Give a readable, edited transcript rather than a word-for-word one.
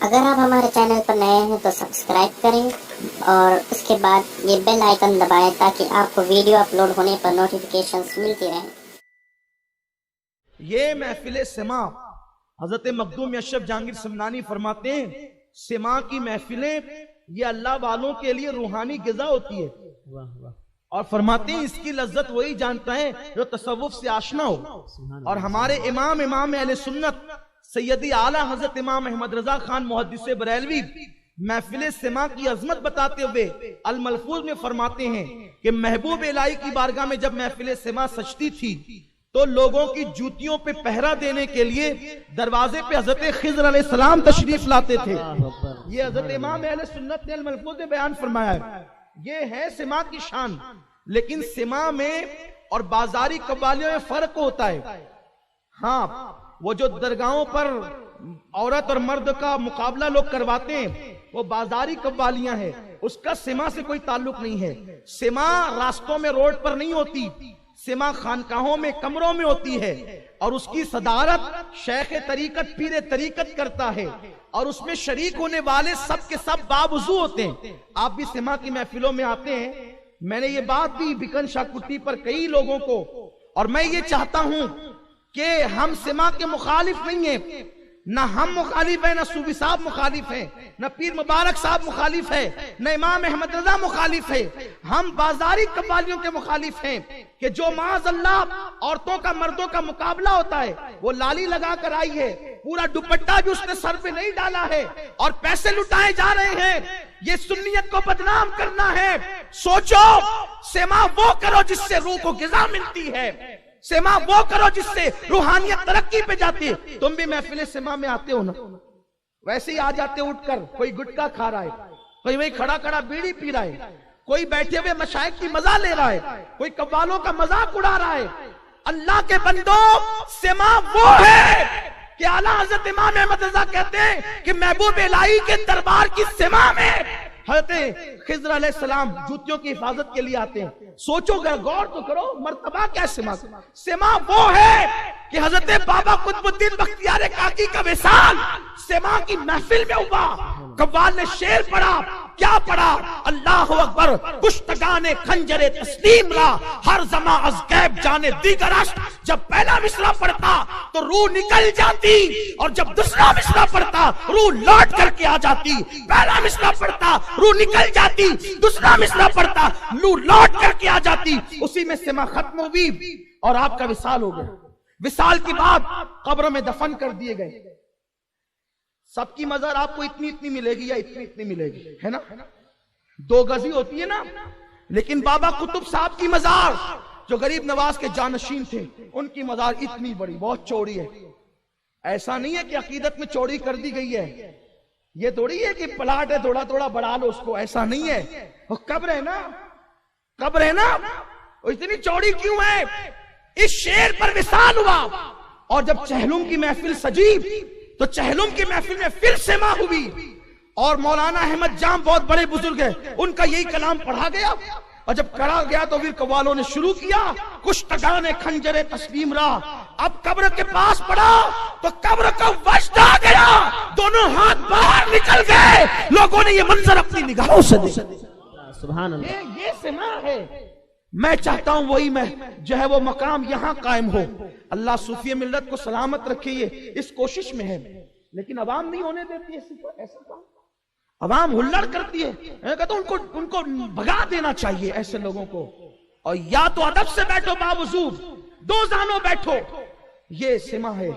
اگر آپ ہمارے چینل پر نئے ہیں تو سبسکرائب کریں اور اس کے بعد یہ بیل آئیکن دبائیں تاکہ آپ کو ویڈیو اپلوڈ ہونے پر نوٹیفیکیشنز ملتی رہیں۔ یہ محفل سما حضرت مخدوم اشرف جہانگیر سمنانی فرماتے ہیں سما کی محفلیں یہ اللہ والوں کے لیے روحانی غذا ہوتی ہے، اور فرماتے ہیں اس کی لذت وہی جانتا ہے جو تصوف سے آشنا ہو۔ اور ہمارے امام اہل سنت سیدی اعلیٰ حضرت امام احمد رضا خان محدث بریلوی محفل سما کی عظمت بتاتے ہوئے الملفوظ میں فرماتے ہیں کہ محبوب الہی کی بارگاہ میں جب محفل سما سجتی تھی تو لوگوں کی جوتیوں پہ پہرا دینے کے لیے دروازے پہ حضرت خضر علیہ السلام تشریف لاتے تھے۔ یہ حضرت امام اہل سنت نے الملفوظ میں بیان فرمایا ہے۔ یہ ہے سما کی شان، لیکن سما میں اور بازاری قوالیوں میں فرق ہوتا ہے۔ ہاں، وہ جو درگاہوں پر عورت اور مرد کا مقابلہ لوگ کرواتے ہیں وہ بازاری قوالیاں ہیں، اس کا سما سے کوئی تعلق نہیں ہے۔ سما راستوں میں روڈ پر نہیں ہوتی، سما خانقاہوں میں کمروں میں ہوتی ہے، اور اس کی صدارت شیخ طریقت پیر طریقت کرتا ہے، اور اس میں شریک ہونے والے سب کے سب باوضو ہوتے ہیں۔ آپ بھی سما کی محفلوں میں آتے ہیں، میں نے یہ بات بھی بکن شاہ کٹی پر کئی لوگوں کو، اور میں یہ چاہتا ہوں کہ ہم سما کے مخالف نہیں ہیں، نہ ہم مخالف ہیں، نہ صوفی صاحب مخالف ہیں، نہ پیر مبارک صاحب مخالف ہے، نہ امام احمد رضا مخالف ہے۔ ہم بازاری قوالیوں کے مخالف ہیں کہ جو معاذ اللہ عورتوں کا مردوں کا مقابلہ ہوتا ہے، وہ لالی لگا کر آئی ہے، پورا دوپٹہ بھی اس نے سر پہ نہیں ڈالا ہے، اور پیسے لٹائے جا رہے ہیں۔ یہ سنیت کو بدنام کرنا ہے۔ سوچو، سما وہ کرو جس سے روح کو غذا ملتی ہے، سما وہ کرو جس سے روحانیت ترقی پہ جاتی ہے۔ تم بھی محفل سما میں آتے ہو نا، ویسے ہی آ جاتے اٹھ کر، کوئی گٹکا کھا رہا ہے، کوئی وہی کھڑا کھڑا بیڑی پی رہا ہے، کوئی بیٹھے ہوئے مشائخ کی مزہ لے رہا ہے، کوئی قوالوں کا مذاق اڑا رہا ہے۔ اللہ کے بندو، سما وہ ہے کہ اعلیٰ حضرت امام احمد رضا کہتے ہیں کہ محبوب الہی کے دربار کی سما میں حضرت خضر علیہ السلام جوتیوں کی حفاظت کے لیے آتے ہیں۔ سوچو گا، غور تو کرو، مرتبہ کیا سما؟ سما وہ ہے کہ حضرت بابا قطب الدین بختیار کاکی کا وصال سما کی محفل میں ہوا۔ قوال نے شعر پڑھا، کیا پڑھا؟ اللہ اکبر، کشتگان خنجر تسلیم را، ہر زمان از غیب جانے دیگر اشت۔ جب پہلا مصرع پڑھتا تو روح نکل جاتی، اور جب دوسرا مصرع پڑھتا روح لوٹ کر کے آ جاتی۔ پہلا مصرع پڑھتا روح نکل جاتی، دوسرا مصرع پڑھتا روح لوٹ کر کے آ جاتی۔ اسی میں سما ختم ہوئی اور آپ کا وصال ہو گیا۔ وصال کے بعد قبر میں دفن کر دیے گئے۔ سب کی مزار آپ کو اتنی اتنی ملے گی یا اتنی اتنی ملے گی، ہے نا؟ 2 گزی ہوتی ہے نا، لیکن بابا قطب صاحب کی مزار جو غریب نواز کے جانشین تھے، ان کی مزار اتنی بڑی، بہت چوڑی ہے۔ ایسا نہیں ہے کہ عقیدت میں چوڑی کر دی گئی ہے، یہ تھوڑی ہے کہ پلاٹ ہے تھوڑا تھوڑا بڑھا لو اس کو، ایسا نہیں ہے۔ وہ قبر ہے نا، قبر ہے نا، وہ اتنی چوڑی کیوں ہے؟ اس شعر پر وصال ہوا، اور جب چہلم کی محفل سجی تو چہلم کی محفل میں پھر سما ہوئی، اور مولانا احمد جام بہت بڑے بزرگ ہیں، ان کا یہی کلام پڑھا گیا، اور جب پڑھا گیا تو پھر قوالوں نے شروع کیا، کشتگان خنجر تسلیم را۔ اب قبر کے پاس پڑھا تو قبر کا وجد آ گیا، دونوں ہاتھ باہر نکل گئے، لوگوں نے یہ منظر اپنی نگاہوں سے دیکھا۔ سبحان اللہ، یہ سما ہے۔ میں چاہتا ہوں وہی میں جو ہے وہ مقام یہاں قائم ہو۔ اللہ صوفی ملت کو سلامت رکھے، یہ اس کوشش میں ہے، لیکن عوام نہیں ہونے دیتی ہے ایسا کام۔ عوام ہلڑ کرتی ہے، میں کہتا ہوں ان کو بھگا دینا چاہیے ایسے لوگوں کو، اور یا تو ادب سے بیٹھو باوضو، 2 زانوں بیٹھو۔ یہ سما ہے۔